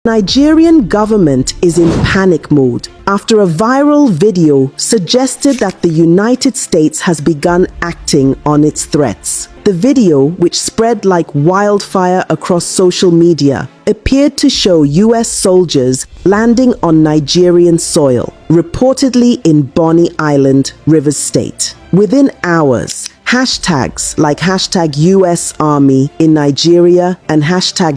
Nigerian government is in panic mode after a viral video suggested that the United States has begun acting on its threats. The video, which spread like wildfire across social media, appeared to show US soldiers landing on Nigerian soil, reportedly in Bonny Island, Rivers State. Within hours, hashtags like #US Army in Nigeria and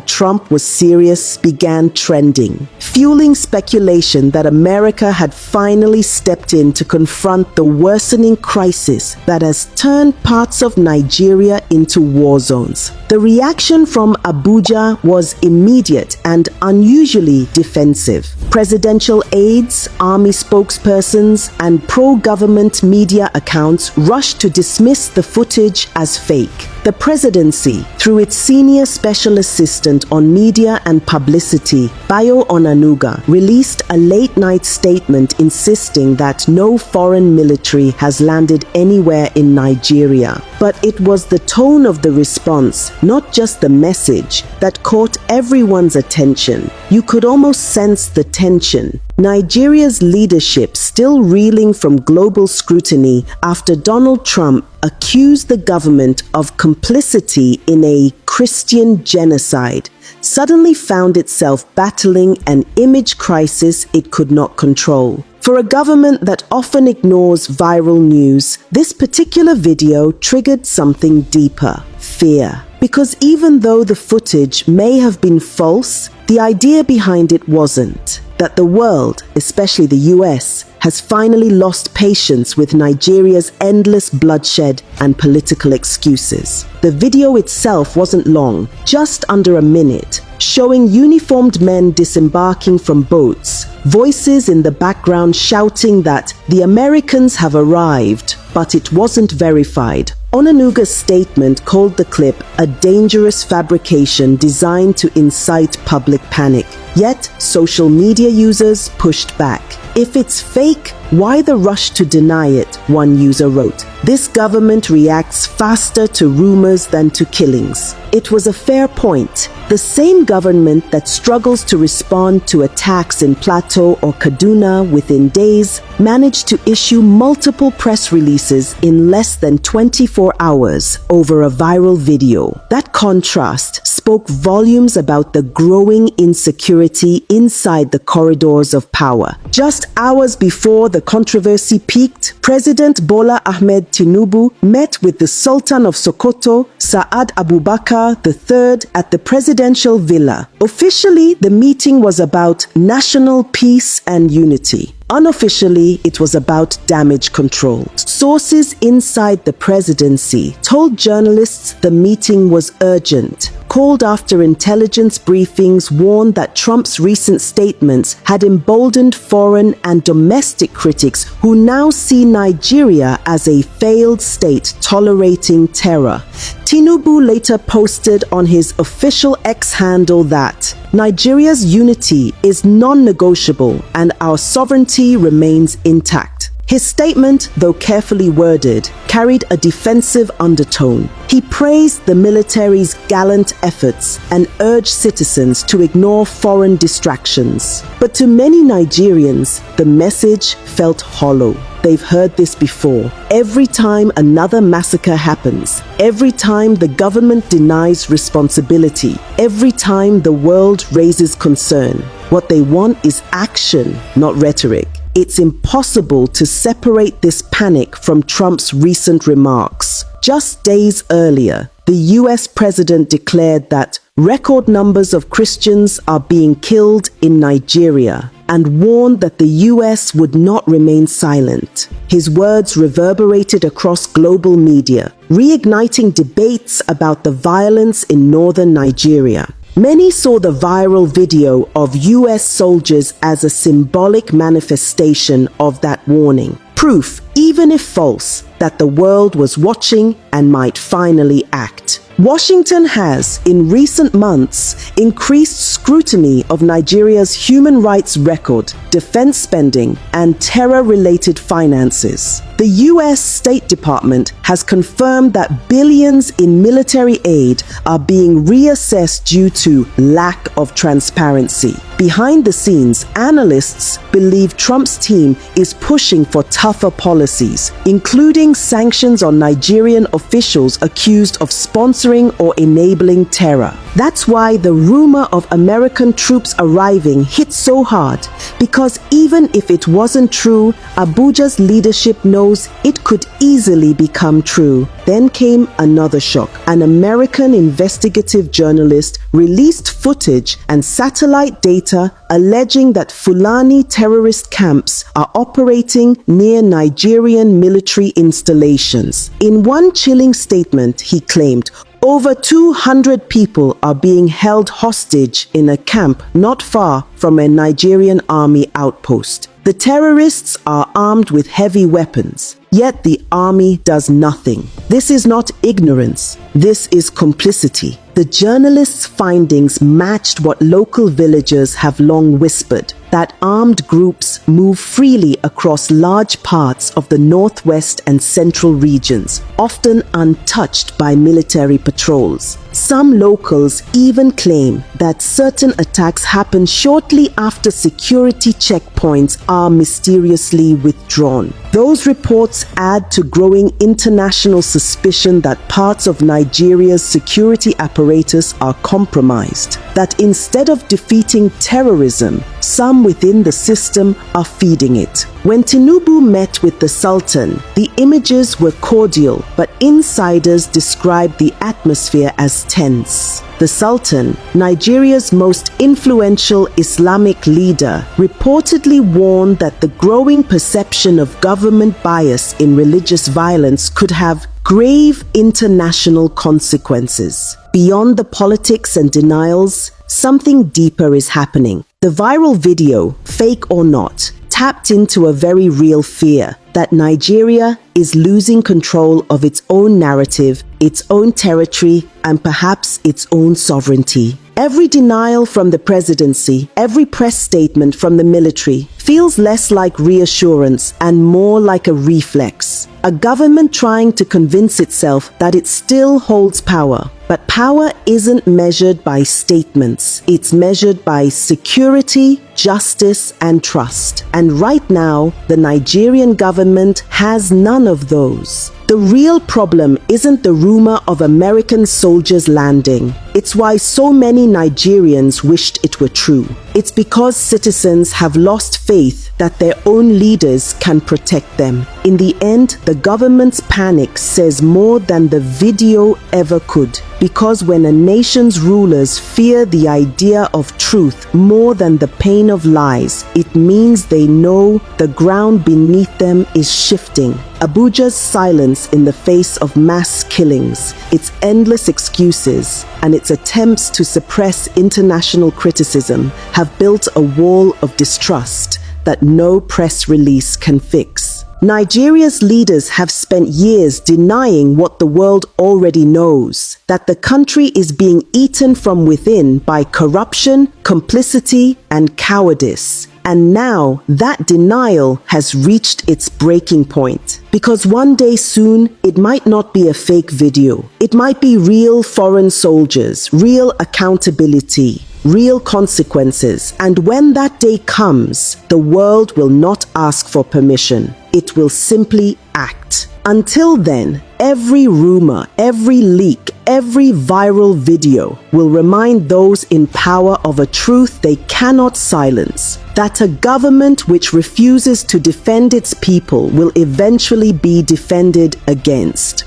#Trump was serious began trending, fueling speculation that America had finally stepped in to confront the worsening crisis that has turned parts of Nigeria into war zones. The reaction from Abuja was immediate and unusually defensive. Presidential aides, army spokespersons, and pro-government media accounts rushed to dismiss the footage as fake. The presidency, through its senior special assistant on media and publicity, Bayo Onanuga, released a late-night statement insisting that no foreign military has landed anywhere in Nigeria. But it was the tone of the response, not just the message, that caught everyone's attention. You could almost sense the tension. Nigeria's leadership still reeling from global scrutiny after Donald Trump accused the government of complicity in a Christian genocide, suddenly found itself battling an image crisis it could not control. For a government that often ignores viral news, this particular video triggered something deeper: fear. Because even though the footage may have been false, the idea behind it wasn't. That the world, especially the US, has finally lost patience with Nigeria's endless bloodshed and political excuses. The video itself wasn't long, just under a minute, showing uniformed men disembarking from boats, voices in the background shouting that the Americans have arrived, but it wasn't verified. Onanuga's statement called the clip a dangerous fabrication designed to incite public panic. Yet, social media users pushed back. If it's fake, why the rush to deny it? One user wrote. This government reacts faster to rumors than to killings. It was a fair point. The same government that struggles to respond to attacks in Plateau or Kaduna within days managed to issue multiple press releases in less than 24 hours over a viral video. That contrast spoke volumes about the growing insecurity inside the corridors of power. Just hours before the controversy peaked, President Bola Ahmed Tinubu met with the Sultan of Sokoto, Saad Abubakar III, at the presidential villa. Officially, the meeting was about national peace and unity. Unofficially, it was about damage control. Sources inside the presidency told journalists the meeting was urgent, called after intelligence briefings warned that Trump's recent statements had emboldened foreign and domestic critics who now see Nigeria as a failed state tolerating terror. Tinubu later posted on his official X handle that Nigeria's unity is non-negotiable and our sovereignty remains intact. His statement, though carefully worded, carried a defensive undertone. He praised the military's gallant efforts and urged citizens to ignore foreign distractions. But to many Nigerians, the message felt hollow. They've heard this before. Every time another massacre happens, every time the government denies responsibility, every time the world raises concern, what they want is action, not rhetoric. It's impossible to separate this panic from Trump's recent remarks. Just days earlier, the US president declared that record numbers of Christians are being killed in Nigeria and warned that the US would not remain silent. His words reverberated across global media, reigniting debates about the violence in northern Nigeria. Many saw the viral video of US soldiers as a symbolic manifestation of that warning. Proof, even if false, that the world was watching and might finally act. Washington has, in recent months, increased scrutiny of Nigeria's human rights record, defense spending, and terror-related finances. The US State Department has confirmed that billions in military aid are being reassessed due to lack of transparency. Behind the scenes, analysts believe Trump's team is pushing for tougher policies, including sanctions on Nigerian officials accused of sponsoring or enabling terror. That's why the rumor of American troops arriving hit so hard, because even if it wasn't true, Abuja's leadership knows it could easily become true. Then came another shock. An American investigative journalist released footage and satellite data alleging that Fulani terrorist camps are operating near Nigerian military installations. In one chilling statement, he claimed, over 200 people are being held hostage in a camp not far from a Nigerian army outpost. The terrorists are armed with heavy weapons, yet the army does nothing. This is not ignorance, this is complicity. The journalist's findings matched what local villagers have long whispered, that armed groups move freely across large parts of the northwest and central regions, often untouched by military patrols. Some locals even claim that certain attacks happen shortly after security checkpoints are mysteriously withdrawn. Those reports add to growing international suspicion that parts of Nigeria's security apparatus are compromised, that instead of defeating terrorism, some within the system are feeding it. When Tinubu met with the Sultan, the images were cordial, but insiders described the atmosphere as tense. The Sultan, Nigeria's most influential Islamic leader, reportedly warned that the growing perception of government bias in religious violence could have grave international consequences. Beyond the politics and denials, something deeper is happening. The viral video, fake or not, tapped into a very real fear that Nigeria is losing control of its own narrative, its own territory, and perhaps its own sovereignty. Every denial from the presidency, every press statement from the military feels less like reassurance and more like a reflex. A government trying to convince itself that it still holds power. But power isn't measured by statements. It's measured by security, justice, and trust. And right now, the Nigerian government has none of those. The real problem isn't the rumor of American soldiers landing. It's why so many Nigerians wished it were true. It's because citizens have lost faith that their own leaders can protect them. In the end, the government's panic says more than the video ever could. Because when a nation's rulers fear the idea of truth more than the pain of lies, it means they know the ground beneath them is shifting. Abuja's silence in the face of mass killings, its endless excuses, and its attempts to suppress international criticism have built a wall of distrust that no press release can fix. Nigeria's leaders have spent years denying what the world already knows, that the country is being eaten from within by corruption, complicity, and cowardice. And now that denial has reached its breaking point. Because one day soon, it might not be a fake video. It might be real foreign soldiers, real accountability, real consequences. And when that day comes, the world will not ask for permission. It will simply act. Until then, every rumor, every leak, every viral video will remind those in power of a truth they cannot silence, that a government which refuses to defend its people will eventually be defended against.